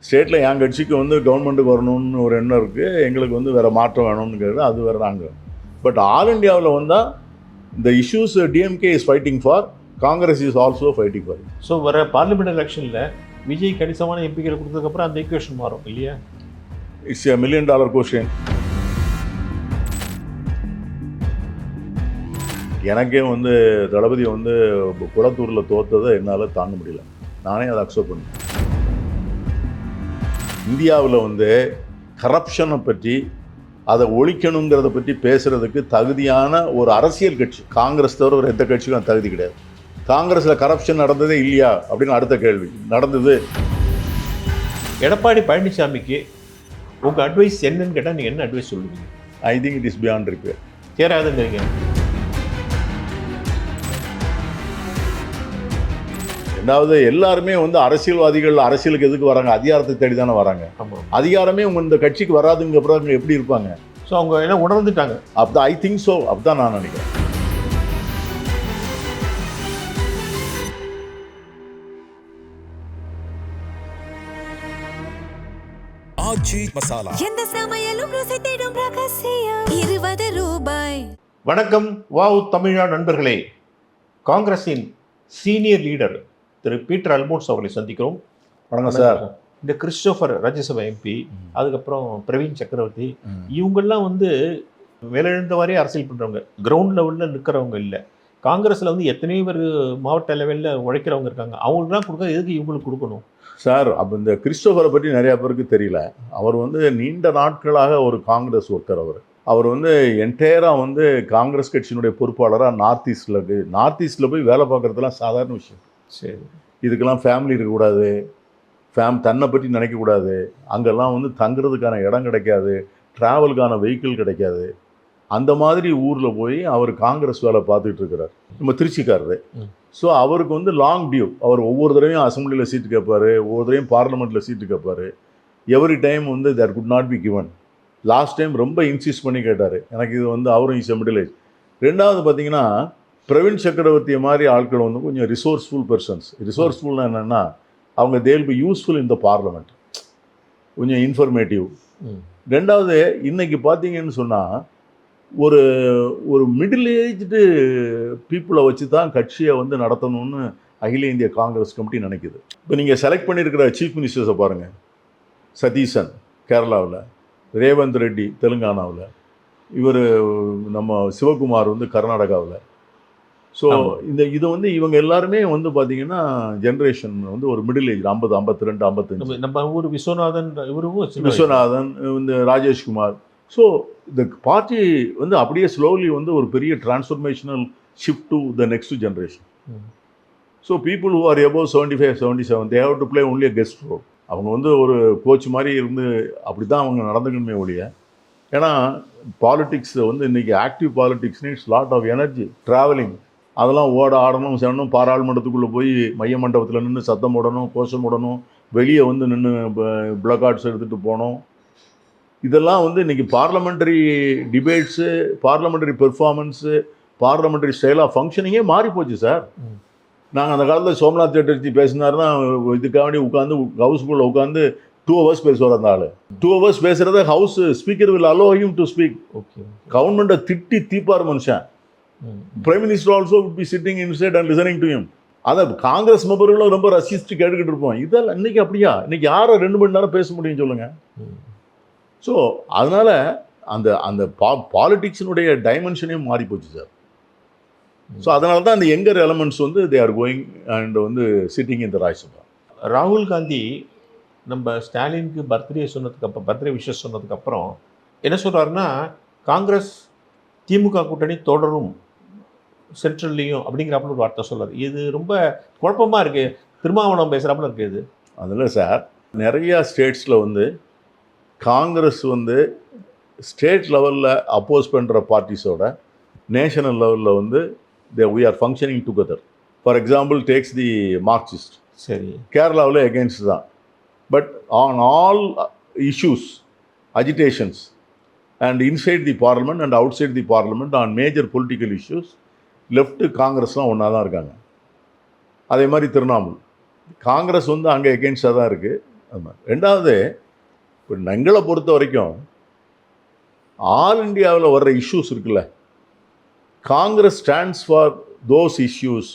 ஸ்டேட்டில் என் கட்சிக்கு வந்து கவர்மெண்ட்டுக்கு வரணும்னு ஒரு எண்ணம் இருக்குது, எங்களுக்கு வந்து வேறு மாற்றம் வேணும்னுங்கிறது அது வேறு நாங்கள். பட் ஆல் இண்டியாவில் வந்தால் இந்த issues DMK is fighting for, Congress is also fighting for. So வர பார்லிமெண்ட் எலெக்ஷனில் விஜய் கணிசமான எம்பிக்களை கொடுத்ததுக்கப்புறம் அந்த ஈக்குவேஷன் மாறும் இல்லையா? It's $1 million question. எனக்கே வந்து தளபதி வந்து குளத்தூரில் தோற்றதை என்னால் தாங்க முடியல, நானே அதை அக்செப்ட் பண்ணேன். இந்தியாவில் வந்து கரப்ஷனை பற்றி, அதை ஒழிக்கணுங்கிறத பற்றி பேசுகிறதுக்கு தகுதியான ஒரு அரசியல் கட்சி காங்கிரஸ் தவிர ஒரு எந்த கட்சிக்கும் தகுதி கிடையாது. காங்கிரஸில் கரப்ஷன் நடந்ததே இல்லையா அப்படின்னு அடுத்த கேள்வி. நடந்தது. எடப்பாடி பழனிசாமிக்கு உங்கள் அட்வைஸ் என்னன்னு கேட்டால் நீங்கள் என்ன அட்வைஸ் சொல்லுவீங்க? I think it is beyond repair. தேராதுங்கிறீங்க. ரெண்டாவது, எல்லாருமே வந்து அரசியல்வாதிகள் அரசியலுக்கு எதுக்கு வராங்க? அதிகாரத்தை தேடி தானே வராங்க. அதிகாரமே உங்க இந்த கட்சிக்கு வராதுங்க அப்புறம் எப்படி இருப்பாங்க? ஸோ அவங்க என்ன உணர்ந்துட்டாங்க. அப்பதான் ஐ திங்க் ஸோ, அப்பதான் நான் நினைக்கிறேன். வணக்கம் வாவ் தமிழா நண்பர்களே. காங்கிரஸின் சீனியர் லீடர் திரு பீட்டர் அல்போன்ஸ் அவர்களை சந்திக்கிறோம். வணக்கம் சார். இந்த கிறிஸ்டோஃபர் ராஜ்யசபா எம்பி, அதுக்கப்புறம் பிரவீன் சக்கரவர்த்தி, இவங்கெல்லாம் வந்து வேலையிழந்தவாறே அரசியல் பண்ணுறவங்க, கிரவுண்ட் லெவலில் நிற்கிறவங்க இல்லை. காங்கிரஸில் வந்து எத்தனையோ பேர் மாவட்ட லெவலில் உழைக்கிறவங்க இருக்காங்க. அவங்களுக்குலாம் கொடுக்க எதுக்கு இவங்களுக்கு கொடுக்கணும் சார்? அப்போ இந்த கிறிஸ்டோஃபரை பற்றி நிறையா பேருக்கு தெரியல. அவர் வந்து நீண்ட நாட்களாக ஒரு காங்கிரஸ் ஒர்க்கர். அவர் வந்து என்டையராக வந்து காங்கிரஸ் கட்சியினுடைய பொறுப்பாளராக நார்த் ஈஸ்டில் போய் வேலை பார்க்குறதுலாம் சாதாரண விஷயம். சரி, இதுக்கெல்லாம் ஃபேமிலி இருக்கக்கூடாது, தன்னை பற்றி நினைக்கக்கூடாது, அங்கெல்லாம் வந்து தங்குறதுக்கான இடம் கிடைக்காது, ட்ராவலுக்கான வெஹிக்கிள் கிடைக்காது. அந்த மாதிரி ஊரில் போய் அவர் காங்கிரஸ் வேலை பார்த்துக்கிட்டு இருக்கிறார். நம்ம திருச்சிக்காரரு. ஸோ அவருக்கு வந்து லாங் டியூ. அவர் ஒவ்வொரு தடவையும் அசம்பிளியில் சீட்டு கேட்பார், ஒவ்வொரு தடவையும் பார்லிமெண்ட்டில் சீட்டு கேட்பார். எவ்ரி டைம் வந்து there could not be given. Last time ரொம்ப இன்சிஸ்ட் பண்ணி கேட்டார். எனக்கு இது வந்து அவரும் இஸ் மிடில் ஏஜ். ரெண்டாவது பார்த்தீங்கன்னா, பிரவீன் சக்கரவர்த்தியை மாதிரி ஆட்கள் வந்து கொஞ்சம் ரிசோர்ஸ்ஃபுல் பர்சன்ஸ். ரிசோர்ஸ்ஃபுல்னா என்னென்னா, அவங்க they'll be useful in the parliament, கொஞ்சம் இன்ஃபர்மேட்டிவ். ரெண்டாவது, இன்றைக்கி பார்த்தீங்கன்னு சொன்னால் ஒரு மிடில் ஏஜ்டு பீப்புளை வச்சு தான் கட்சியை வந்து நடத்தணும்னு அகில இந்திய காங்கிரஸ் கமிட்டி நினைக்குது. இப்போ நீங்கள் செலக்ட் பண்ணியிருக்கிற சீஃப் மினிஸ்டர்ஸை பாருங்கள். சதீசன் கேரளாவில், ரேவந்த் ரெட்டி தெலுங்கானாவில், இவர் நம்ம சிவகுமார் வந்து கர்நாடகாவில். ஸோ இது வந்து இவங்க எல்லாருமே வந்து பார்த்தீங்கன்னா ஜென்ரேஷன் வந்து ஒரு மிடில் ஏஜ், 50, 52, 55. நம்ம ஊர் விஸ்வநாதன், இந்த ராஜேஷ்குமார். ஸோ இந்த பார்ட்டி வந்து அப்படியே ஸ்லோலி வந்து ஒரு பெரிய transformational shift to the next generation. So people who are above 75, 77 they have to play only a guest role. அவங்க வந்து ஒரு கோச் மாதிரி இருந்து அப்படி தான் அவங்க நடந்துக்கணுமே ஒழிய. ஏன்னா பாலிட்டிக்ஸ் வந்து இன்றைக்கி active politics needs lot of energy, travelling, அதெல்லாம் ஓட ஆடணும் செய்யணும். பாராளுமன்றத்துக்குள்ளே போய் மைய மண்டபத்தில் நின்று சத்தம் போடணும், கோஷம் போடணும், வெளியே வந்து நின்று பிளக்கார்ட்ஸ் எடுத்துகிட்டு போகணும். இதெல்லாம் வந்து இன்றைக்கி parliamentary debates, parliamentary performance, parliamentary style of ஃபங்க்ஷனிங்கே மாறி போச்சு சார். நாங்கள் அந்த காலத்தில் சோம்நாத் சேட்டர்ஜி பேசினார்னா இதுக்காண்டி உட்காந்து ஹவுஸ்குள்ளே உட்காந்து 2 hours பேசுவார். அந்த ஆள் 2 hours பேசுகிறத house speaker will allow him to speak. கவர்மெண்ட்டை திட்டி தீப்பார் மனுஷன். Prime minister also would be sitting inside and listening to him. அதை காங்கிரஸ் மெம்பர்களும் ரொம்ப ரசிச்சு கேட்டுக்கிட்டு இருப்போம். இதெல்லாம் இன்றைக்கி அப்படியா? இன்றைக்கி யாரை 2 மணி நேரம் பேச முடியும் சொல்லுங்கள்? ஸோ அதனால் அந்த பாலிட்டிக்ஸினுடைய டைமென்ஷனையும் மாறி போச்சு சார். ஸோ அதனால தான் அந்த யங்கர் எலமெண்ட்ஸ் வந்து தே ஆர் கோயிங் அண்ட் வந்து சிட்டிங் இன் த ராஜ்யசபா. ராகுல் காந்தி நம்ம ஸ்டாலினுக்கு பர்த்டே விஷஸ் சொன்னதுக்கப்புறம் என்ன சொல்கிறாருன்னா, காங்கிரஸ் திமுக கூட்டணி தொடரும் சென்ட்ரல்லையும் அப்படிங்கிறப்பல ஒரு வார்த்தை சொல்கிறார். இது ரொம்ப குழப்பமாக இருக்குது. திருமாவளவன் பேசுகிறாப்புல இருக்குது. இது அதில் சார் நிறையா ஸ்டேட்ஸில் வந்து காங்கிரஸ் வந்து ஸ்டேட் லெவலில் அப்போஸ் பண்ணுற பார்ட்டிஸோட நேஷனல் லெவலில் வந்து we are functioning together. For example, takes the Marxist. சரி, கேரளாவில் எகெயின்ஸ்ட் தான். But on all issues, agitations and inside the parliament and outside the parliament on major political issues, left காங்கிரஸ்லாம் ஒன்றா தான் இருக்காங்க. அதே மாதிரி திருவண்ணாமலை காங்கிரஸ் வந்து அங்கே எகெயின்ஸ்டாக தான் இருக்குது. ஆமாம். ரெண்டாவது, இப்போ எங்களை பொறுத்த வரைக்கும் ஆல் இண்டியாவில் வர்ற இஷ்யூஸ் இருக்குல்ல, Congress stands for those issues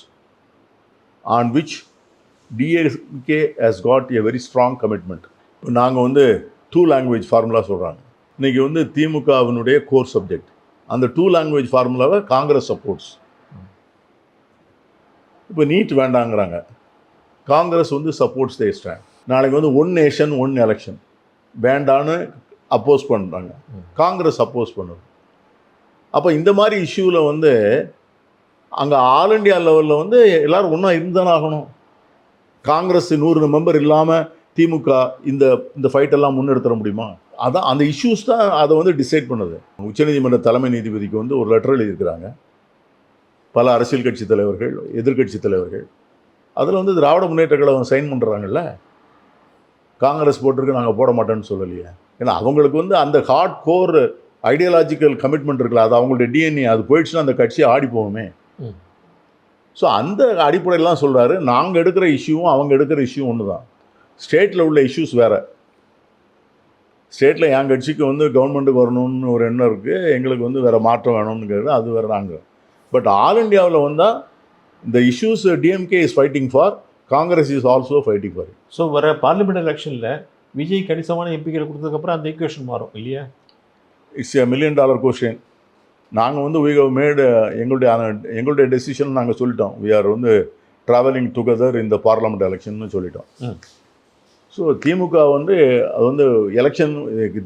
on which DMK has got a very strong commitment. இப்போ நாங்கள் வந்து 2 லாங்குவேஜ் ஃபார்முலா சொல்கிறாங்க. இன்றைக்கி வந்து திமுகவினுடைய கோர் சப்ஜெக்ட் அந்த 2 லாங்குவேஜ் ஃபார்முலாவை காங்கிரஸ் சப்போர்ட்ஸ். இப்போ நீட் வேண்டாங்கிறாங்க, காங்கிரஸ் வந்து சப்போர்ட்ஸ் தே ஸ்டாண்ட். நாளைக்கு வந்து 1 நேஷன் 1 எலெக்ஷன் வேண்டான்னு அப்போஸ் பண்ணுறாங்க, காங்கிரஸ் அப்போஸ் பண்ணுது. அப்போ இந்த மாதிரி இஷ்யூவில் வந்து அங்கே ஆல் இண்டியா லெவலில் வந்து எல்லோரும் ஒன்றா இருந்தானே ஆகணும். காங்கிரஸ் 100 மெம்பர் இல்லாமல் திமுக இந்த ஃபைட்டெல்லாம் முன்னெடுத்துட முடியுமா? அதான் அந்த இஷ்யூஸ் தான் அதை வந்து டிசைட் பண்ணுது. உச்சநீதிமன்ற தலைமை நீதிபதிக்கு வந்து ஒரு லெட்டர் எழுதியிருக்கிறாங்க பல அரசியல் கட்சி தலைவர்கள், எதிர்கட்சி தலைவர்கள். அதில் வந்து திராவிட முன்னேற்ற கழகம் சைன் பண்ணுறாங்கல்ல, காங்கிரஸ் போட்டிருக்கு, நாங்கள் போட மாட்டோன்னு சொல்லலையே. ஏன்னா அவங்களுக்கு வந்து அந்த ஹார்ட் கோர் ஐடியாலஜிக்கல் கமிட்மெண்ட் இருக்குல்ல, அது அவங்களுடைய டிஎன்ஏ, அது போயிடுச்சுன்னா அந்த கட்சியை ஆடி போகுமே. ஸோ அந்த அடிப்படையெல்லாம் சொல்கிறாரு. நாங்கள் எடுக்கிற இஷ்யூவும் அவங்க எடுக்கிற இஷ்யூவும் ஒன்று தான். ஸ்டேட்டில் உள்ள இஷ்யூஸ் வேறு. ஸ்டேட்டில் என் கட்சிக்கு வந்து கவர்மெண்ட்டுக்கு வரணும்னு ஒரு எண்ணம் இருக்குது, எங்களுக்கு வந்து வேறு மாற்றம் வேணும்னுங்கிறது அது வேறு. நாங்கள் பட் ஆல் இண்டியாவில் வந்தால் இந்த issues DMK is fighting for, Congress is also fighting for. So வர பார்லிமெண்ட் எலெக்ஷனில் விஜய் கணிசமான எம்பிக்களை கொடுத்ததுக்கப்புறம் அந்த ஈக்குவேஷன் மாறும் இல்லையா? It's $1 million question. நாங்கள் வந்து we have made எங்களுடைய டெசிஷன் நாங்கள் சொல்லிட்டோம். we are வந்து ட்ராவலிங் டுகெதர் இந்த பார்லமெண்ட் எலெக்ஷன்னு சொல்லிட்டோம். ஸோ திமுக வந்து அது வந்து எலெக்ஷன்,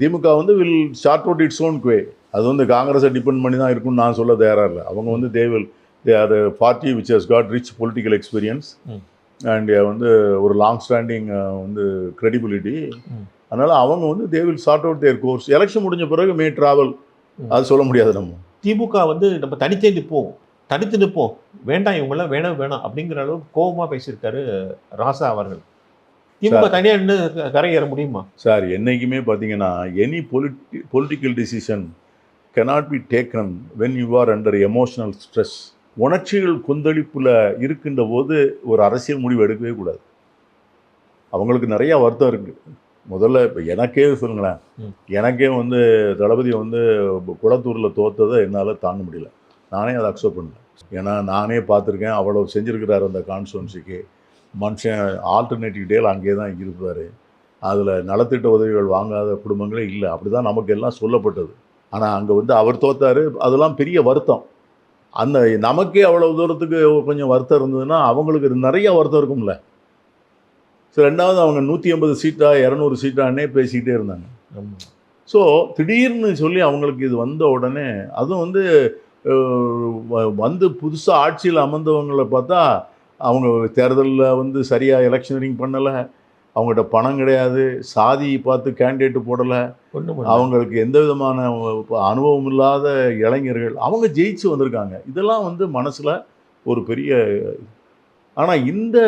திமுக வந்து will start out its own way. அது வந்து காங்கிரஸை டிபெண்ட் பண்ணி தான் இருக்குன்னு நான் சொல்ல தயாராக இல்லை. அவங்க வந்து they are party which has got rich political experience and வந்து ஒரு லாங் ஸ்டாண்டிங் வந்து கிரெடிபிலிட்டி. அதனால் அவங்க வந்து they will start out their course. Election முடிஞ்ச பிறகு மே ட்ராவல், அது சொல்ல முடியாது. நம்ம திமுக வந்து நம்ம தனித்து நிற்போம், வேண்டாம் இவங்கெல்லாம் வேணாம் அப்படிங்கிற அளவுக்கு கோபமாக பேசியிருக்காரு ராசா அவர்கள். திமுக தனியாக நின்று கரை ஏற முடியுமா சார்? என்றைக்குமே பார்த்தீங்கன்னா any political decision cannot be taken when you are under emotional stress. உணர்ச்சிகள் கொந்தளிப்பில் இருக்கின்ற போது ஒரு அரசியல் முடிவு எடுக்கவே கூடாது. அவங்களுக்கு நிறையா வருத்தம் இருக்குது. முதல்ல இப்போ எனக்கே சொல்லுங்களேன், எனக்கே வந்து தளபதி வந்து குளத்தூரில் தோற்றதை என்னால் தாங்க முடியல. நானே அதை அக்செப்ட் பண்ணல. ஏன்னா நானே பார்த்துருக்கேன், அவ்வளோ செஞ்சுருக்கிறார் அந்த கான்ஸ்டுவன்சிக்கு. மனுஷன் ஆல்டர்னேட்டிவ் டேல அங்கே தான் இருப்பார். அதில் நலத்திட்ட உதவிகள் வாங்காத குடும்பங்களே இல்லை. அப்படி தான் நமக்கு எல்லாம் சொல்லப்பட்டது. ஆனால் அங்கே வந்து அவர் தோத்தார், அதெல்லாம் பெரிய வருத்தம். அந்த நமக்கே அவ்வளோ தூரத்துக்கு கொஞ்சம் வருத்தம் இருந்ததுன்னா அவங்களுக்கு நிறைய வருத்தம் இருக்கும்ல. ஸோ ரெண்டாவது அவங்க 180 சீட்டா 200 சீட்டானே பேசிக்கிட்டே இருந்தாங்க. ஸோ திடீர்னு சொல்லி அவங்களுக்கு இது வந்த உடனே, அதுவும் வந்து வந்து புதுசாக ஆட்சியில் அமர்ந்தவங்களை பார்த்தா அவங்க தேர்தலில் வந்து சரியாக எலெக்ஷனரிங் பண்ணலை, அவங்கள்ட்ட பணம் கிடையாது, சாதி பார்த்து கேண்டிடேட்டு போடலை, அவங்களுக்கு எந்த விதமான அனுபவம் இல்லாத இளைஞர்கள் அவங்க ஜெயிச்சு வந்திருக்காங்க. இதெல்லாம் வந்து மனசில் ஒரு பெரிய. ஆனால் இந்த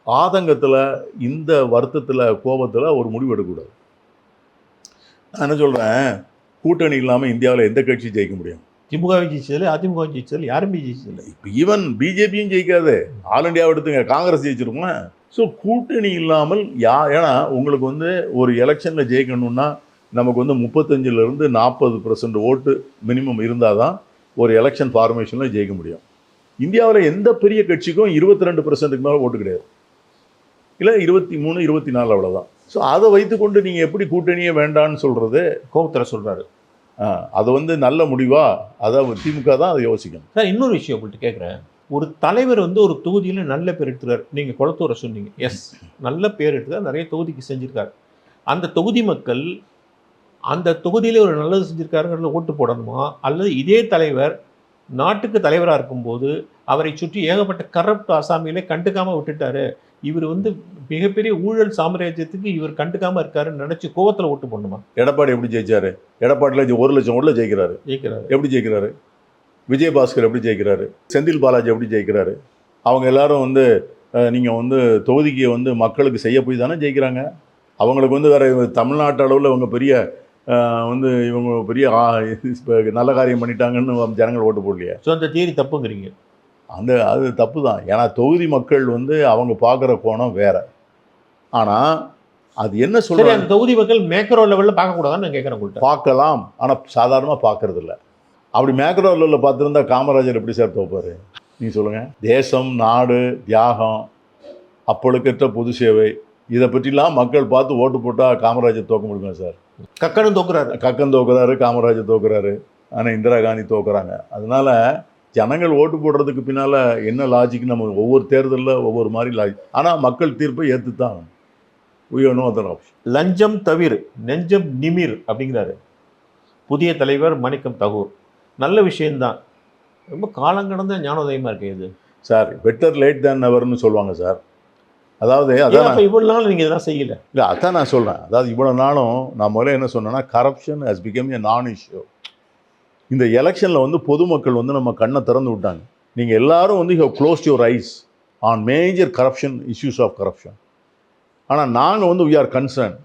ஆதங்கத்தில், இந்த வருத்தத்தில், கோபத்தில் ஒரு முடிவு எடுக்கக்கூடாது. நான் என்ன சொல்கிறேன், கூட்டணி இல்லாமல் இந்தியாவில் எந்த கட்சி ஜெயிக்க முடியும்? திமுக ஜெயிச்சதில்லை, அதிமுக ஜெயிச்சதில்லை, யாருமே ஜெயிச்சதில்லை. இப்போ ஈவன் பிஜேபியும் ஜெயிக்காது. ஆல் இண்டியாவை எடுத்துங்க, காங்கிரஸ் ஜெயிச்சிருமா? ஸோ கூட்டணி இல்லாமல் ஏன்னா உங்களுக்கு வந்து ஒரு எலெக்ஷனில் ஜெயிக்கணும்னா நமக்கு வந்து 35% 40% ஓட்டு மினிமம் இருந்தால் தான் ஒரு எலெக்ஷன் ஃபார்மேஷனில் ஜெயிக்க முடியும். இந்தியாவில் எந்த பெரிய கட்சிக்கும் 22%க்கு மேலே ஓட்டு கிடையாது, இல்லை 23, 24 அவ்வளோதான். ஸோ அதை வைத்துக்கொண்டு நீங்கள் எப்படி கூட்டணியே வேண்டான்னு சொல்கிறது? கோபத்தில் சொல்கிறாரு. அது வந்து நல்ல முடிவா? அதாவது திமுக தான் அதை யோசிக்கணும். சார் இன்னொரு விஷயம் உங்கள்கிட்ட கேட்குறேன். ஒரு தலைவர் வந்து ஒரு தொகுதியில் நல்ல பேர் எடுத்துறாரு. நீங்கள் குளத்தூரை சொன்னீங்க, எஸ், நல்ல பேர் எடுத்துக்கார், நிறைய தொகுதிக்கு செஞ்சுருக்காரு. அந்த தொகுதி மக்கள் அந்த தொகுதியில் ஒரு நல்லது செஞ்சுருக்காருங்கிறத ஓட்டு போடணுமா, அல்லது இதே தலைவர் நாட்டுக்கு தலைவராக இருக்கும்போது அவரை சுற்றி ஏகப்பட்ட கரப்ட் அசாமியிலே கண்டுக்காமல் விட்டுட்டாரு, இவர் வந்து மிகப்பெரிய ஊழல் சாம்ராஜ்யத்துக்கு இவர் கண்டுக்காமல் இருக்காருன்னு நினச்சி கோவத்தில் ஓட்டு போடணுமா? எடப்பாடி எப்படி ஜெயிச்சாரு? எடப்பாடியில் 1 லட்சம் ஓட்டில் ஜெயிக்கிறாரு. எப்படி ஜெயிக்கிறாரு? விஜயபாஸ்கர் எப்படி ஜெயிக்கிறாரு? செந்தில் பாலாஜி எப்படி ஜெயிக்கிறாரு? அவங்க எல்லாரும் வந்து நீங்கள் வந்து தொகுதிக்கு வந்து மக்களுக்கு செய்ய போய் தானே ஜெயிக்கிறாங்க. அவங்களுக்கு வந்து வேறு தமிழ்நாட்டு அளவில் இவங்க பெரிய வந்து இவங்க பெரிய நல்ல காரியம் பண்ணிட்டாங்கன்னு ஜனங்கள் ஓட்டு போடலையே. ஸோ அந்த தியரி தப்புங்கிறீங்க? அது தப்பு தான். ஏன்னா தொகுதி மக்கள் வந்து அவங்க பார்க்குற கோணம் வேறு. ஆனால் அது என்ன சரி, சொல்றாங்க, அந்த தொகுதி மக்கள் மேக்ரோ லெவலில் பார்க்கக்கூடாதான்னு நான் கேட்குறேன் உங்கள்கிட்ட. பார்க்கலாம், ஆனால் சாதாரணமாக பார்க்கறது இல்ல. அப்படி மேக்ரோ லெவலில் பார்த்துருந்தா காமராஜர் எப்படி சார் தோப்பாரு? நீங்கள் சொல்லுங்கள். தேசம், நாடு, தியாகம், அப்பொழுக்கற்ற பொது சேவை, இதை பற்றிலாம் மக்கள் பார்த்து ஓட்டு போட்டால் காமராஜர் தோக்க முடியுமா சார்? கக்கனும் தோக்குறாரு. கக்கன் தோக்குறாரு, காமராஜர் தோக்குறாரு, ஆனால் இந்திரா காந்தி தோக்குறாங்க. அதனால ஜனங்கள் ஓட்டு போடுறதுக்கு பின்னால் என்ன லாஜிக், நம்ம ஒவ்வொரு தேர்தலில் ஒவ்வொரு மாதிரி லாஜிக். ஆனால் மக்கள் தீர்ப்பை ஏற்றுத்தான் உயர்ணும் அதன் ஆப்ஷன். லஞ்சம் தவிர நெஞ்சம் நிமிர் அப்படிங்கிறாரு புதிய தலைவர் மாணிக்கம் தகூர். நல்ல விஷயம்தான், ரொம்ப காலங்கடந்த ஞானோதயமாக இருக்கு இது சார். பெட்டர் லேட் தேன் நெவர்னு சொல்லுவாங்க சார். அதாவது அதான் இவ்வளவு நாள் நீங்கள் இதெல்லாம் செய்யலை. இல்லை, அதான் நான் சொல்கிறேன். அதாவது இவ்வளோ நாளும் நான் முதல்ல என்ன சொன்னேன்னா, கரப்ஷன் ஹஸ் பிகம் ஏ நான் இஷ்யூ. இந்த எலெக்ஷனில் வந்து பொதுமக்கள் வந்து நம்ம கண்ணை திறந்து விட்டாங்க. நீங்கள் எல்லாரும் வந்து you have closed your eyes on major corruption issues of corruption. ஆனால் நாங்கள் வந்து வி ஆர் கன்சர்ன்.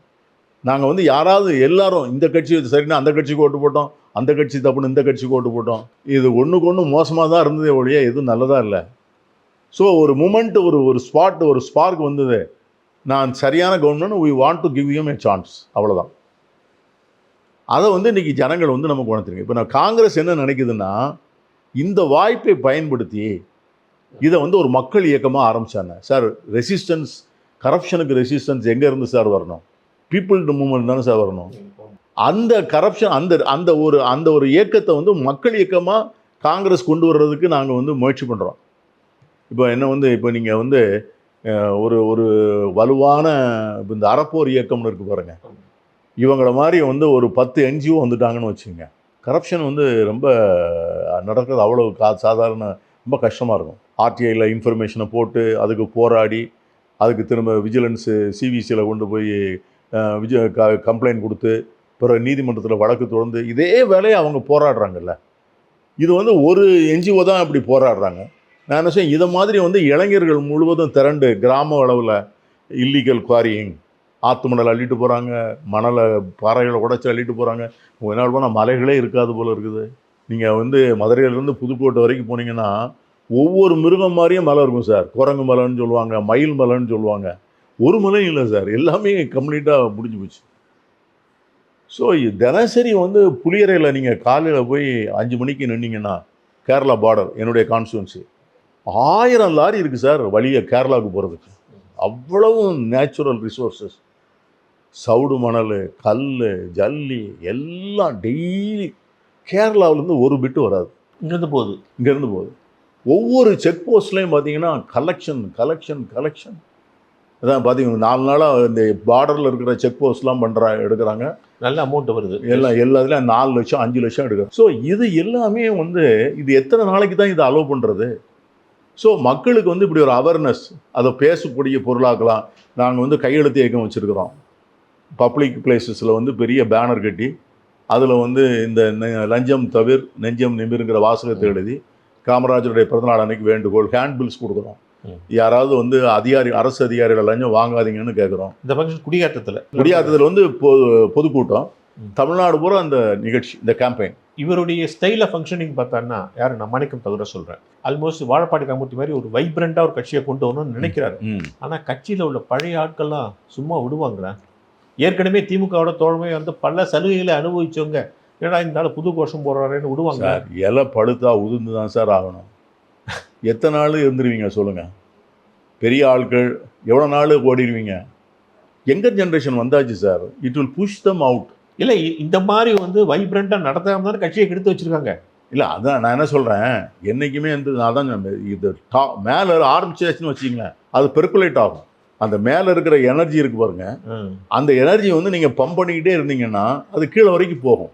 நாங்கள் வந்து யாராவது எல்லாரும் இந்த கட்சி சரின்னா அந்த கட்சிக்கு ஓட்டு போட்டோம், அந்த கட்சி தப்புன்னு இந்த கட்சிக்கு ஓட்டு போட்டோம். இது ஒன்றுக்கு ஒன்று மோசமாக தான் இருந்ததே ஒழிய எதுவும் நல்லதாக இல்லை. ஸோ ஒரு மூமெண்ட், ஒரு ஸ்பாட், ஒரு ஸ்பார்க் வந்தது. நான் சரியான government, we want to give them a chance, அவ்வளோதான். அதை வந்து இன்றைக்கி ஜனங்கள் வந்து நமக்கு உணர்த்துருங்க. இப்போ நான் காங்கிரஸ் என்ன நினைக்குதுன்னா, இந்த வாய்ப்பை பயன்படுத்தி இதை வந்து ஒரு மக்கள் இயக்கமாக ஆரம்பித்தாங்க சார். ரெசிஸ்டன்ஸ், கரப்ஷனுக்கு ரெசிஸ்டன்ஸ் எங்கே இருந்து சார் வரணும்? பீப்புள் மூவ்மெண்ட் தானே சார் வரணும். அந்த கரப்ஷன், அந்த ஒரு இயக்கத்தை வந்து மக்கள் இயக்கமாக காங்கிரஸ் கொண்டு வர்றதுக்கு நாங்கள் வந்து முயற்சி பண்ணுறோம். இப்போ என்ன வந்து இப்போ நீங்கள் வந்து ஒரு வலுவான இந்த அறப்போர் இயக்கம்னு இருக்குது பாருங்கள். இவங்கள மாதிரி வந்து ஒரு 10 NGO வந்துட்டாங்கன்னு வச்சுங்க, கரப்ஷன் வந்து ரொம்ப நடக்கிறது அவ்வளோ சாதாரண, ரொம்ப கஷ்டமாக இருக்கும். ஆர்டிஐயில் இன்ஃபர்மேஷனை போட்டு அதுக்கு போராடி அதுக்கு திரும்ப விஜிலன்ஸு சிவிசியில் கொண்டு போய் கம்ப்ளைண்ட் கொடுத்து பிறகு நீதிமன்றத்தில் வழக்கு தொடர்ந்து இதே வேலையை அவங்க போராடுறாங்கல்ல. இது வந்து ஒரு NGO தான் இப்படி போராடுறாங்க. நான் என்ன செய்ய, இதை மாதிரி வந்து இளைஞர்கள் முழுவதும் திரண்டு கிராம அளவில் இல்லீகல் குவாரியிங், ஆற்று மணல் அள்ளிட்டு போகிறாங்க, மணலை பாறைகளை உடைச்சி அள்ளிட்டு போகிறாங்க. கொஞ்ச நாள் போனால் மலைகளே இருக்காது போல் இருக்குது. நீங்கள் வந்து மதுரையிலேருந்து புதுக்கோட்டை வரைக்கும் போனீங்கன்னா ஒவ்வொரு மிருகம் மாதிரியும் மலை இருக்கும் சார். குரங்கு மலைன்னு சொல்லுவாங்க, மயில் மலைன்னு சொல்லுவாங்க. ஒரு மலையும் இல்லை சார், எல்லாமே கம்ப்ளீட்டாக முடிஞ்சு போச்சு. ஸோ தினசரி வந்து புளியரையில் நீங்கள் காலையில் போய் 5 மணிக்கு நின்னீங்கன்னா, கேரளா பார்டர் என்னுடைய கான்ஸ்டுவன்சி, 1000 லாரி இருக்குது சார் வழியை கேரளாவுக்கு போகிறதுக்கு. அவ்வளவு நேச்சுரல் ரிசோர்ஸஸ், சவுடு மணல், கல், ஜல்லி எல்லாம் டெய்லி கேரளாவிலேருந்து ஒரு பிட்டு வராது, இங்கேருந்து போகுது. ஒவ்வொரு செக் போஸ்ட்லேயும் பார்த்தீங்கன்னா கலெக்ஷன். அதான் பார்த்தீங்கன்னா 4 நாளாக இந்த பார்டரில் இருக்கிற செக் போஸ்ட்லாம் எடுக்கிறாங்க. நல்ல அமௌண்ட் வருது. எல்லாத்துலேயும் 4 லட்சம் 5 லட்சம் எடுக்கிறாங்க. ஸோ இது எல்லாமே வந்து இது எத்தனை நாளைக்கு தான் இதை அலோவ் பண்ணுறது? ஸோ மக்களுக்கு வந்து இப்படி ஒரு அவேர்னஸ், அதை பேசக்கூடிய பொருளாக்கலாம். நாங்கள் வந்து கையெழுத்து இயக்கம் வச்சுருக்கிறோம். பப்ளிக் பிளேசஸில் வந்து பெரிய பேனர் கட்டி அதில் வந்து இந்த லஞ்சம் தவிர நெஞ்சம் நிமிருங்கிற வாசகத்தை எழுதி காமராஜருடைய பிறந்தநாள் அன்னைக்கு வேண்டுகோள் ஹேண்ட் பில்ஸ் கொடுக்குறோம். யாராவது வந்து அரசு அதிகாரிகள் லஞ்சம் வாங்காதீங்கன்னு கேட்குறோம். இந்த ஃபங்க்ஷன் குடியாத்தத்தில் வந்து பொதுக்கூட்டம் தமிழ்நாடு பூரா அந்த நிகழ்ச்சி, இந்த கேம்பெயின். இவருடைய ஸ்டைலில் ஃபங்க்ஷனிங் பார்த்தான்னா யார், நான் மாணிக்கம் தகூரை சொல்கிறேன். ஆல்மோஸ்ட் வாழப்பாடி காமூர்த்தி மாதிரி ஒரு வைப்ரண்ட்டாக ஒரு கட்சியை கொண்டு வரணும்னு நினைக்கிறாரு. ஆனால் கட்சியில் உள்ள பழைய ஆட்கள்லாம் சும்மா விடுவாங்களா? ஏற்கனவே திமுகவோட தோழமை வந்து பல சலுகைகளை அனுபவிச்சவங்க ஏன்னா இந்த நாள் புது கோஷம் போடுறாருன்னு விடுவாங்க. இலை பழுத்தா உதிர்ந்து தான் சார் ஆகணும். எத்தனை நாள் இருந்துருவீங்க சொல்லுங்கள்? பெரிய ஆட்கள் எவ்வளோ நாள் ஓடிடுவீங்க? யங்கர் ஜென்ரேஷன் வந்தாச்சு sir, it will push them out. இல்லை, இந்த மாதிரி வந்து வைப்ரண்ட்டாக நடத்தாம தான் கட்சியை கெடுத்து வச்சுருக்காங்க. இல்லை, அதான் நான் என்ன சொல்கிறேன், என்றைக்குமே வந்து நான் தான் இது மேலே ஆரம்பிச்சாச்சுன்னு வச்சிங்களேன், அது பெர்குலேட் ஆகும். அந்த மேலே இருக்கிற எனர்ஜி இருக்குது பாருங்க, அந்த எனர்ஜி வந்து நீங்கள் பம்ப் பண்ணிக்கிட்டே இருந்தீங்கன்னா அது கீழே வரைக்கும் போகும்.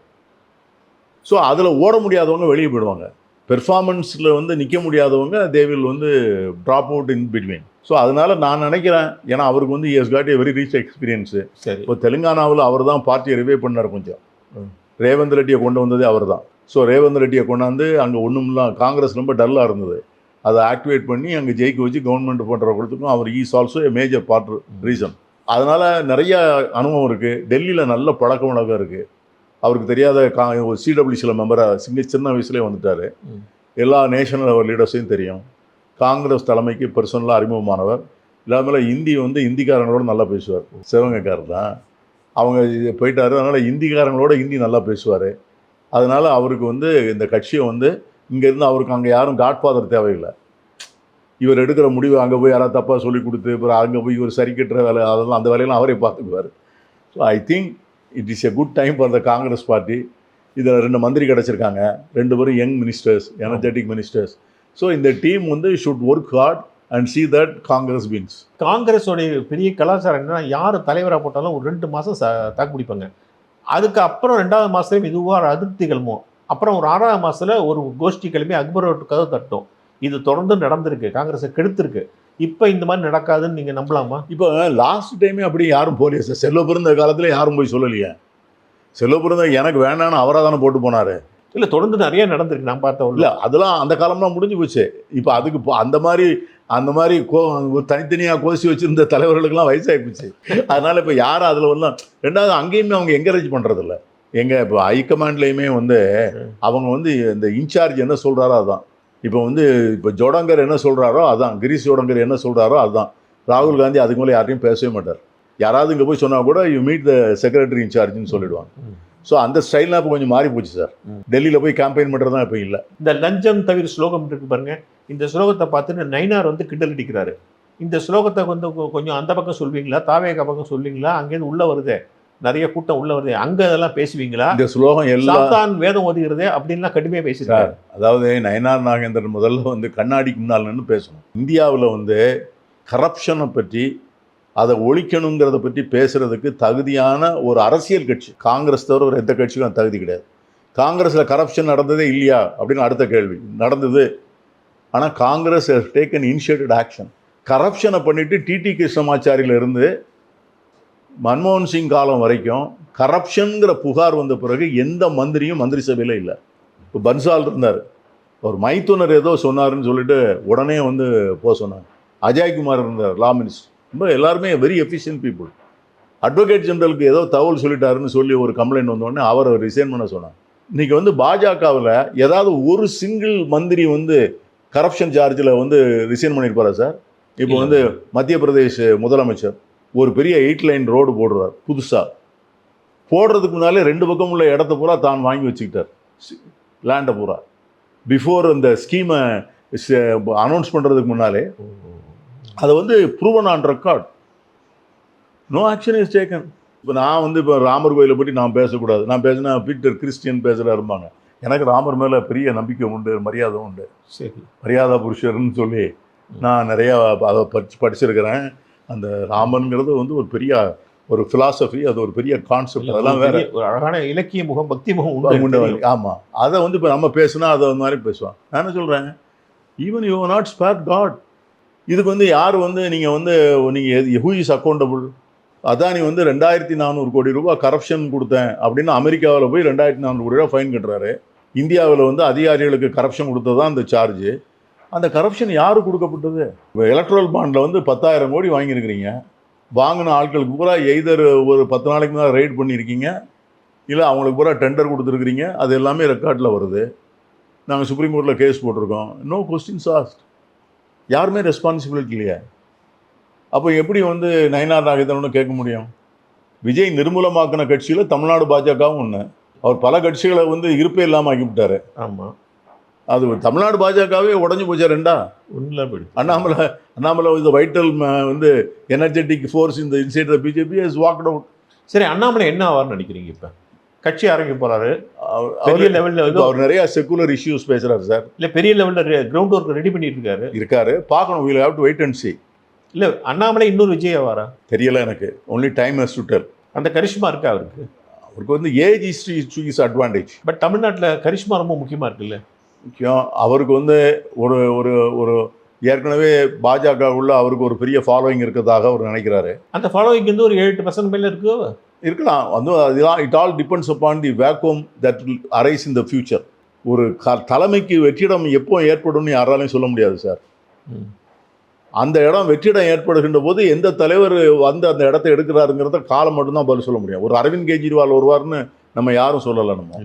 ஸோ அதில் ஓட முடியாதவங்க வெளியே போயிடுவாங்க. பெர்ஃபார்மன்ஸில் வந்து நிற்க முடியாதவங்க தே வில் வந்து drop out in between. So அதனால் நான் நினைக்கிறேன், ஏன்னா அவருக்கு வந்து has got A very reach experience. சரி, இப்போ தெலுங்கானாவில் அவர் தான் பார்ட்டியை ரிவைவ் பண்ணார். கொஞ்சம் ரேவந்த் ரெட்டியை கொண்டு வந்ததே அவர் தான். ஸோ ரேவந்த் ரெட்டியை கொண்டாந்து அங்கே ஒன்றும்லாம் காங்கிரஸ் ரொம்ப டல்லாக இருந்தது, அதை ஆக்டிவேட் பண்ணி அங்கே ஜெயிக்க வச்சு கவர்மெண்ட் பண்ணுற கொடுத்துக்கும் அவர் is also a major part reason. அதனால் நிறைய அனுபவம் இருக்குது. டெல்லியில் நல்ல பழக்க வழக்கம் இருக்குது. அவருக்கு தெரியாத CWCல மெம்பராக சின்ன வயசுலேயே வந்துட்டார். எல்லா நேஷனல் லெவல் லீடர்ஸையும் தெரியும். காங்கிரஸ் தலைமைக்கு பர்சனலாக அறிமுகமானவர். இல்லாமல் ஹிந்தி வந்து ஹிந்திக்காரங்களோட நல்லா பேசுவார். சிவகங்கைக்காரர் தான். அவங்க போயிட்டாரு. அதனால் ஹிந்திக்காரங்களோட ஹிந்தி நல்லா பேசுவார். அதனால் அவருக்கு வந்து இந்த கட்சியை வந்து இங்கேருந்து அவருக்கு அங்கே யாரும் காட்ஃபாதர் தேவையில்லை. இவர் எடுக்கிற முடிவு அங்கே போய் யாராவது தப்பாக சொல்லி கொடுத்து அப்புறம் அங்கே போய் இவர் சரி கட்டுற வேலை அதெல்லாம் அந்த வேலையெல்லாம் அவரே பார்த்துக்குவார். So I think it is a good time for the Congress party. இதில் 2 மந்திரி கிடச்சிருக்காங்க. 2 பேரும் young ministers, energetic ministers. So இந்த டீம் வந்து should work hard and see that Congress wins. காங்கிரஸோடைய பெரிய கலாச்சாரம் என்னன்னா, யார் தலைவராக போட்டாலும் ஒரு 2 மாதம் தாக்கு பிடிப்பாங்க. அதுக்கப்புறம் 2வது மாதத்துலேயும் இதுவாக அதிருப்தி கிளம்பும். அப்புறம் ஒரு 6வது மாதத்தில் ஒரு கோஷ்டி கிளம்பி அக்பரோட கதவு தட்டும். இது தொடர்ந்து நடந்திருக்கு, காங்கிரஸை கெடுத்திருக்கு. இப்போ இந்த மாதிரி நடக்காதுன்னு நீங்கள் நம்பலாமா? இப்போ லாஸ்ட் டைமே அப்படி யாரும் போலியே சார். செல்வ பிறந்த காலத்தில் யாரும் போய் சொல்லலையே. செல்வ பிறந்த எனக்கு வேணான்னு அவராக தானே போட்டு போனார். இல்லை, தொடர்ந்து நிறைய நடந்திருக்கு நான் பார்த்தேன். இல்லை அதெல்லாம் அந்த காலம்லாம் முடிஞ்சு போச்சு. இப்போ அதுக்கு அந்த மாதிரி தனித்தனியாக கோசி வச்சுருந்த தலைவர்களுக்கெல்லாம் வயசாகி போச்சு. அதனால் இப்போ யாரும் அதில் வரலாம். 2வது அங்கேயுமே அவங்க என்கரேஜ் பண்ணுறதில்ல. எங்கள் இப்போ ஹைகமாண்ட்லேயுமே வந்து அவங்க வந்து இந்த இன்சார்ஜ் என்ன சொல்கிறாரோ அதுதான். இப்போ ஜோடங்கர் என்ன சொல்கிறாரோ அதுதான். கிரீஷ் ஜோடங்கர் என்ன சொல்கிறாரோ அதுதான். ராகுல் காந்தி அதுக்கு மேலே யார்ட்டையும் பேசவே மாட்டார். யாராவது இங்கே போய் சொன்னால் கூட யூ மீட் த செக்ரட்டரி இன்சார்ஜ்னு சொல்லிடுவாங்க. ஸோ அந்த ஸ்டைல்லாம் இப்போ கொஞ்சம் மாறி போச்சு சார். டெல்லியில் போய் கேம்பெயின் பண்ணுறது தான் இப்போ இல்லை. இந்த லஞ்சம் தவிர ஸ்லோகம் இருக்கு பாருங்க. இந்த ஸ்லோகத்தை பார்த்துட்டு நயினார் வந்து கிண்டல் அடிக்கிறாரு. இந்த ஸ்லோகத்தை வந்து கொஞ்சம் அந்த பக்கம் சொல்வீங்களா, தாவேகா பக்கம் சொல்வீங்களா, அங்கேருந்து உள்ள வருதே நிறைய கூட்டம் உள்ள வருது, அங்க அதெல்லாம் பேசுவீங்களா? இந்த ஸ்லோகம் எல்லாம் வேதம் ஓதுகிறதே அப்படின்லாம் கடுமையாக பேசுகிறார். அதாவது நயனார் நாகேந்திரன் முதல்ல வந்து கண்ணாடிக்கு முன்னால் நின்று பேசணும். இந்தியாவில் வந்து கரப்ஷனை பற்றி அதை ஒழிக்கணுங்கிறத பற்றி பேசுகிறதுக்கு தகுதியான ஒரு அரசியல் கட்சி காங்கிரஸ் தவிர ஒரு எந்த கட்சிக்கும் தகுதி கிடையாது. காங்கிரஸில் கரப்ஷன் நடந்ததே இல்லையா அப்படின்னு அடுத்த கேள்வி. நடந்தது. ஆனால் Congress has taken initiated action. கரப்ஷனை பண்ணிவிட்டு டிடி கிருஷ்ணமாச்சாரியிலிருந்து மன்மோகன் சிங் காலம் வரைக்கும் கரப்ஷனுங்கிற புகார் வந்த பிறகு எந்த மந்திரியும் மந்திரி சபையில் இல்லை. இப்போ பன்சால் இருந்தார், ஒரு மைத்துனர் ஏதோ சொன்னார்னு சொல்லிட்டு உடனே வந்து போக சொன்னாங்க. அஜய்குமார் இருந்தார், லா மினிஸ்டர். ரொம்ப எல்லாருமே வெரி எஃபிஷியன்ட் பீப்புள். அட்வொகேட் ஜெனரலுக்கு ஏதோ தகவல் சொல்லிட்டாருன்னு சொல்லி ஒரு கம்ப்ளைண்ட் வந்தோடனே அவரை ரிசைன் பண்ண சொன்னாங்க. இன்றைக்கி வந்து பாஜகவில் ஏதாவது ஒரு சிங்கிள் மந்திரி வந்து கரப்ஷன் சார்ஜில் வந்து ரிசைன் பண்ணியிருப்பாரா சார்? இப்போ வந்து மத்திய பிரதேஷ் முதலமைச்சர் ஒரு பெரிய 8 லைன் ரோடு போடுறார். புதுசாக போடுறதுக்கு முன்னாலே 2 பக்கம் உள்ள இடத்த பூரா தான் வாங்கி வச்சுக்கிட்டார், லேண்டை பூரா. பிஃபோர் இந்த ஸ்கீமை அனௌன்ஸ் பண்ணுறதுக்கு முன்னாலே அதை வந்து proven on record. No action is taken. இப்போ ராமர் கோயிலை பற்றி நான் பேசக்கூடாது. நான் பேசினா பீட்டர் கிறிஸ்டியன் பேசுகிறா இருப்பாங்க. எனக்கு ராமர் மேலே பெரிய நம்பிக்கை உண்டு, மரியாதை உண்டு. சரி, மரியாதை புருஷர்னு சொல்லி நான் நிறையா அதை படிச்சிருக்கிறேன். அந்த ராமன்கிறது வந்து ஒரு பெரிய ஒரு ஃபிலாசபி, அது ஒரு பெரிய கான்செப்ட். அதெல்லாம் வேற ஒரு அழகான இலக்கிய முகம், பக்தி முகம் உண்டு. ஆமாம், அதை வந்து இப்போ நம்ம பேசுனா அதை மாதிரி பேசுவான். நான் என்ன சொல்கிறேன், even you not spare God. இதுக்கு வந்து யார் வந்து நீங்கள் ஹூ இஸ் அக்கௌண்டபுள்? அதானி வந்து 2400 கோடி ரூபாய் கரப்ஷன் கொடுத்தேன் அப்படின்னு அமெரிக்காவில் போய் 2400 கோடி ரூபா ஃபைன் கட்டுறாரு. இந்தியாவில் வந்து அதிகாரிகளுக்கு கரப்ஷன் கொடுத்தது தான் அந்த சார்ஜு. அந்த கரப்ஷன் யாருக்கு கொடுக்கப்பட்டது? இப்போ எலக்ட்ரல் பாண்டில் வந்து 10,000 கோடி வாங்கியிருக்கிறீங்க. வாங்கின ஆட்களுக்கு பூரா எய்தர் ஒரு 10 நாளைக்கு மேலே ரைட் பண்ணியிருக்கீங்க, இல்லை அவங்களுக்கு பூரா டெண்டர் கொடுத்துருக்குறீங்க. அது எல்லாமே ரெக்கார்டில் வருது. நாங்கள் சுப்ரீம் கோர்ட்டில் கேஸ் போட்டிருக்கோம். No questions asked. யாருமே ரெஸ்பான்சிபிலிட்டி இல்லையா? அப்போ எப்படி வந்து நயினார் நாகேந்திரன்னு கேட்க முடியும்? விஜய் நிர்மூலமாக்கின கட்சியில் தமிழ்நாடு பாஜகவும் ஒன்று. அவர் பல கட்சிகளை வந்து இருப்பே இல்லாமல் ஆக்கிவிட்டார். ஆமாம், அது தமிழ்நாடு பாஜகவே உடஞ்சி போச்சா ரெண்டா? ஒன்றில் அண்ணாமலை இது வைட்டல் வந்து எனர்ஜெட்டிக் ஃபோர்ஸ் இந்த inside the BJP has walked out. சரி, அண்ணாமலை என்ன ஆவார்னு நினைக்கிறீங்க? இப்போ கட்சி ஆரம்பிக்க போறாரு, பெரிய லெவலில் அவர் நிறைய செக்குலர் இஷ்யூஸ் பேசுறாரு சார். இல்லை, பெரிய லெவலில் கிரவுண்ட் ஒர்க் ரெடி பண்ணிட்டு இருக்காரு. பார்க்கணும். we'll have to wait and see. இல்லை, அண்ணாமலை இன்னொரு விஜய் ஆவாரா தெரியல எனக்கு. only time has to tell. அந்த கரிஷ்மா இருக்கா அவருக்கு? அவருக்கு வந்து ஏஜ் இஸ் அட்வான்டேஜ். பட் தமிழ்நாட்டில் கரிஷ்மா ரொம்ப முக்கியமாக இருக்குல்ல. முக்கியம். அவருக்கு வந்து ஒரு ஒரு ஒரு ஏற்கனவே பாஜக உள்ள அவருக்கு ஒரு பெரிய ஃபாலோயிங் இருக்கிறதாக அவர் நினைக்கிறாரு. அந்த ஃபாலோயிங் வந்து ஒரு 7% மேலே இருக்கலாம். வந்து அதுதான் it all depends upon the vacuum that will arise in the future. ஒரு தலைமைக்கு வெற்றிடம் எப்போ ஏற்படும்னு யாராலையும் சொல்ல முடியாது சார். அந்த இடம் வெற்றிடம் ஏற்படுகின்ற போது எந்த தலைவர் வந்து அந்த இடத்த எடுக்கிறாருங்கிறத காலம் மட்டும்தான் பதில் சொல்ல முடியும். ஒரு அரவிந்த் கெஜ்ரிவால் வருவார்னு நம்ம யாரும் சொல்லலை நம்ம.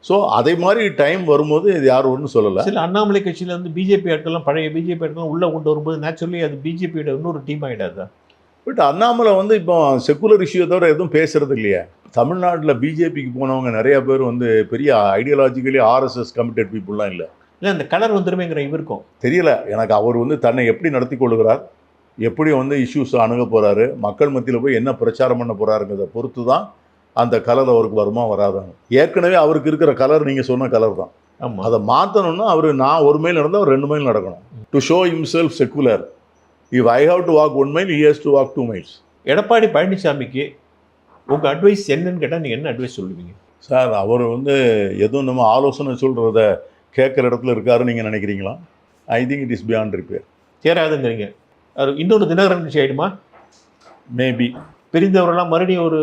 ஸோ அதே மாதிரி டைம் வரும்போது இது யாரும் ஒன்றும் சொல்லலை. சில அண்ணாமலை கட்சியில் வந்து பிஜேபி ஆட்கள்லாம் பழைய பிஜேபி ஆட்கள்லாம் உள்ளே கொண்டு வரும்போது நேச்சுரலி அது பிஜேபியோட இன்னொரு டீம் ஆகிடாது. பட் அண்ணாமலை வந்து இப்போ செக்குலர் இஷ்யூ தவிர எதுவும் பேசுறது இல்லையா? தமிழ்நாட்டில் பிஜேபிக்கு போனவங்க நிறைய பேர் வந்து பெரிய ஐடியாலஜிக்கலி ஆர்எஸ்எஸ் கமிட்டட் பீப்புளெலாம் இல்லை. இல்லை அந்த கலர் வந்துருமேங்கிற இவருக்கும் தெரியல எனக்கு. அவர் வந்து தன்னை எப்படி நடத்தி கொள்கிறார், எப்படி வந்து இஷ்யூஸ் அணுக போகிறாரு, மக்கள் மத்தியில் போய் என்ன பிரச்சாரம் பண்ண போகிறாருங்கிறத பொறுத்து தான் அந்த கலர் அவருக்கு வருமா வராதாங்க. ஏற்கனவே அவருக்கு இருக்கிற கலர் நீங்கள் சொன்ன கலர் தான். ஆமாம், அதை மாற்றணும்னா அவர் நான் 1 மைல் நடந்தால் அவர் 2 மைல் நடக்கணும். To show himself secular, if I have to walk 1 mile, he has to walk 2 miles. Edappadi பழனிசாமிக்கு உங்கள் அட்வைஸ் என்னன்னு கேட்டால் நீங்கள் என்ன அட்வைஸ் சொல்லுவீங்க? சார் அவர் வந்து எதுவும் நம்ம ஆலோசனை சொல்கிறத கேட்குற இடத்துல இருக்காருன்னு நீங்கள் நினைக்கிறீங்களா? I think it is beyond repair. சேராதுங்கிறீங்க. அது இன்னொரு தினகரன் கட்சி ஆகிடுமா? மேபி பிரிந்தவரெல்லாம் மறுபடியும் ஒரு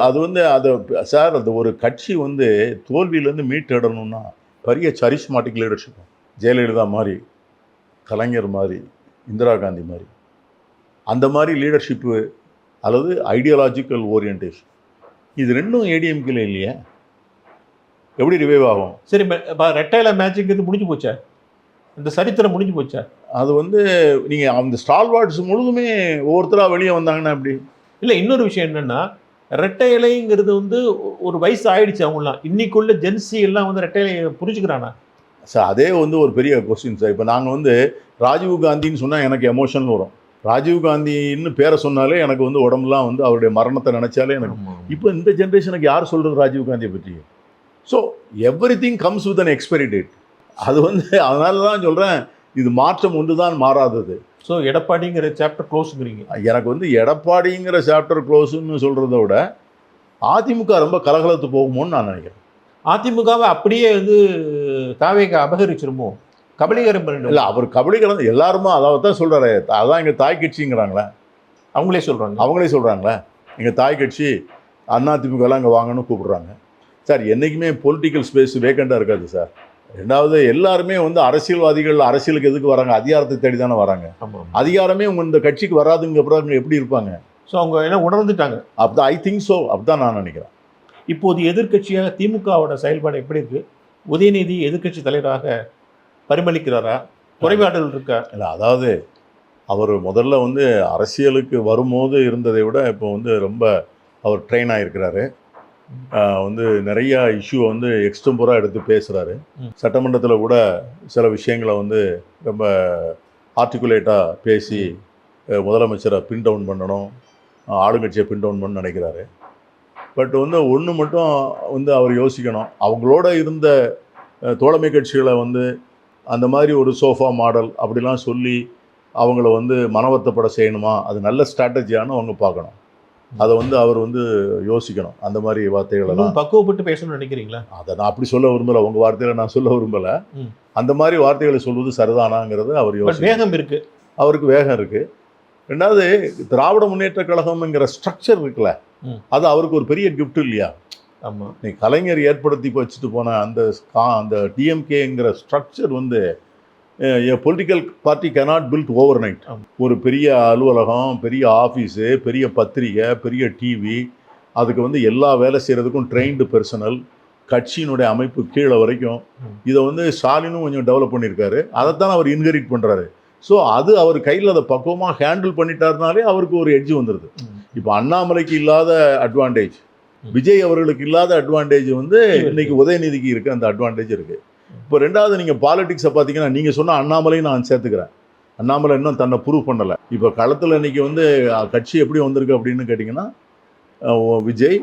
அது வந்து அதை சார் அந்த ஒரு கட்சி வந்து தோல்வியிலேருந்து மீட்டெடணும்னா பெரிய சரிஸ்மாட்டிக் லீடர்ஷிப். ஜெயலலிதா மாதிரி, கலைஞர் மாதிரி, இந்திரா காந்தி மாதிரி, அந்த மாதிரி லீடர்ஷிப்பு அல்லது ஐடியாலஜிக்கல் ஓரியன்டேஷன், இது ரெண்டும் ஏடிஎம்கேல இல்லையா? எப்படி ரிவைவ் ஆகும்? சரி, ரெட்டையில மேட்சிங்கிறது முடிஞ்சு போச்சா? இந்த சரித்திரம் முடிஞ்சு போச்சா? அது வந்து நீங்கள் அந்த ஸ்டால்வார்ட்ஸ் முழுதுமே ஒவ்வொருத்தராக வெளியே வந்தாங்கன்னா எப்படி? இல்லை, இன்னொரு விஷயம் என்னென்னா ரெட்டை இலைங்கிறது வந்து ஒரு வயசு ஆயிடுச்சு அவங்களாம். இன்னைக்குள்ள ஜென்சி எல்லாம் வந்து ரெட்டை இலையை புரிஞ்சுக்கிறானா சார்? அதே வந்து ஒரு பெரிய கொஸ்டின் சார். இப்போ நாங்கள் வந்து ராஜீவ் காந்தின்னு சொன்னால் எனக்கு எமோஷன் வரும். ராஜீவ் காந்தின்னு பேரை சொன்னாலே எனக்கு வந்து உடம்புலாம் வந்து அவருடைய மரணத்தை நினச்சாலே எனக்கு. இப்போ இந்த ஜென்ரேஷனுக்கு யார் சொல்கிறது ராஜீவ் காந்தியை பற்றி? So every thing comes with an expiry date. அது வந்து அதனால தான் சொல்கிறேன், இது மாற்றம் ஒன்று தான் மாறாதது. ஸோ எடப்பாடிங்கிற சாப்டர் க்ளோஸுங்கிறீங்க. எனக்கு வந்து எடப்பாடிங்கிற சாப்டர் க்ளோஸுன்னு சொல்கிறத விட அதிமுக ரொம்ப கலகலத்து போகுமோன்னு நான் நினைக்கிறேன். அதிமுகவை அப்படியே வந்து தாவேக அபகரிச்சிருமோ, கபலீகரம் பண்ணிடும். இல்லை, அவர் கபலீகரம் எல்லாருமா அதாவது தான் சொல்கிறாரு. அதான் எங்கள் தாய் கட்சிங்கிறாங்களே, அவங்களே சொல்கிறாங்களே எங்கள் தாய் கட்சி அதிமுகலாம் இங்கே வாங்கன்னு கூப்பிடுறாங்க. சார், என்றைக்குமே பொலிட்டிக்கல் ஸ்பேஸ் வேக்கண்டாக இருக்காது சார். ரெண்டாவது, எல்லாருமே வந்து அரசியல்வாதிகள் அரசியலுக்கு எதுக்கு வராங்க? அதிகாரத்தை தேடி தானே வராங்க. அதிகாரமே உங்கள் இந்த கட்சிக்கு வராதுங்க அப்புறம் எப்படி இருப்பாங்க? ஸோ அவங்க என்ன உணர்ந்துட்டாங்க. அப்படிதான், ஐ திங்க் ஸோ, அப்படிதான் நான் நினைக்கிறேன். இப்போது எதிர்கட்சியாக திமுகவோட செயல்பாடு எப்படி இருக்குது? உதயநிதி எதிர்கட்சி தலைவராக பரிமளிக்கிறாரா? குறைபாடுகள் இருக்கா? இல்லை, அதாவது அவர் முதல்ல வந்து அரசியலுக்கு வரும்போது இருந்ததை விட இப்போ வந்து ரொம்ப அவர் ட்ரெயின் ஆகிருக்கிறாரு. வந்து நிறைய இஷ்யூவை வந்து எக்ஸ்டெம்பராக எடுத்து பேசுகிறாரு. சட்டமன்றத்தில் கூட சில விஷயங்களை வந்து ரொம்ப ஆர்டிகுலேட்டாக பேசி முதலமைச்சரை பின் டவுன் பண்ணணும், ஆளுங்கட்சியை பின் டவுன் பண்ண நினைக்கிறாரு. பட் வந்து ஒன்று மட்டும் வந்து அவர் யோசிக்கணும், அவங்களோட இருந்த தோழமை கட்சிகளை வந்து அந்த மாதிரி ஒரு சோஃபா மாடல் அப்படிலாம் சொல்லி அவங்கள வந்து மனவர்த்தப்பட செய்யணுமா, அது நல்ல ஸ்ட்ராட்டஜியானு அவங்க பார்க்கணும். அதை வந்து அவர் வந்து யோசிக்கணும். அந்த மாதிரி வார்த்தைகளெல்லாம் பக்குவப்பட்டு பேசணும்னு நினைக்கிறீங்களா? அதை நான் அப்படி சொல்ல விரும்பலை, உங்கள் வார்த்தையில் நான் சொல்ல விரும்பலை. அந்த மாதிரி வார்த்தைகளை சொல்வது சரிதானாங்கிறது அவர் யோசிக்கணும். வேகம் இருக்குது, அவருக்கு வேகம் இருக்குது. ரெண்டாவது, திராவிட முன்னேற்ற கழகம்ங்கிற ஸ்ட்ரக்சர் இருக்குல்ல, அது அவருக்கு ஒரு பெரிய கிஃப்ட் இல்லையா? ஆமாம், நீ கலைஞர் ஏற்படுத்தி வச்சுட்டு போன அந்த டிஎம்கேங்கிற ஸ்ட்ரக்சர் வந்து political party cannot build overnight. ஒரு பெரிய அலுவலகம், பெரிய ஆஃபீஸு, பெரிய பத்திரிகை, பெரிய டிவி, அதுக்கு வந்து எல்லா வேலை செய்கிறதுக்கும் ட்ரெயின்டு பர்சனல், கட்சியினுடைய அமைப்பு கீழே வரைக்கும் இதை வந்து ஸ்டாலினும் கொஞ்சம் டெவலப் பண்ணியிருக்காரு. அதைத்தான் அவர் இன்ஹெரிட் பண்ணுறாரு. ஸோ அது அவர் கையில் அதை பக்குவமாக ஹேண்டில் பண்ணிட்டாருனாலே அவருக்கு ஒரு எட்ஜ் வந்துடுது. இப்போ அண்ணாமலைக்கு இல்லாத அட்வான்டேஜ், விஜய் அவர்களுக்கு இல்லாத அட்வான்டேஜ் வந்து இன்னைக்கு உதயநிதிக்கு இருக்குது. அந்த அட்வான்டேஜ் இருக்குது. இப்போ ரெண்டாவது, நீங்கள் பாலிடிக்ஸை பார்த்தீங்கன்னா, நீங்கள் சொன்ன அண்ணாமலையும் நான் சேர்த்துக்கிறேன். அண்ணாமலை இன்னும் தன்னை ப்ரூவ் பண்ணலை. இப்போ களத்தில் இன்றைக்கி வந்து கட்சி எப்படி வந்திருக்கு அப்படின்னு கேட்டிங்கன்னா, விஜய்,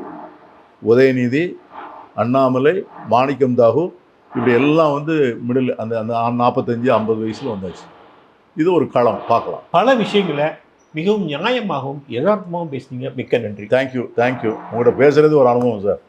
உதயநிதி, அண்ணாமலை, மாணிக்கம் தாகூர், இப்படி எல்லாம் வந்து மிடில் அந்த அந்த 45-50 வயசில் வந்தாச்சு. இது ஒரு களம் பார்க்கலாம். பல விஷயங்களை மிகவும் நியாயமாகவும் யதார்த்தமாகவும் பேசுனீங்க. மிக்க நன்றி. தேங்க்யூ. உங்கள்கிட்ட பேசுகிறது ஒரு அனுபவம் சார்.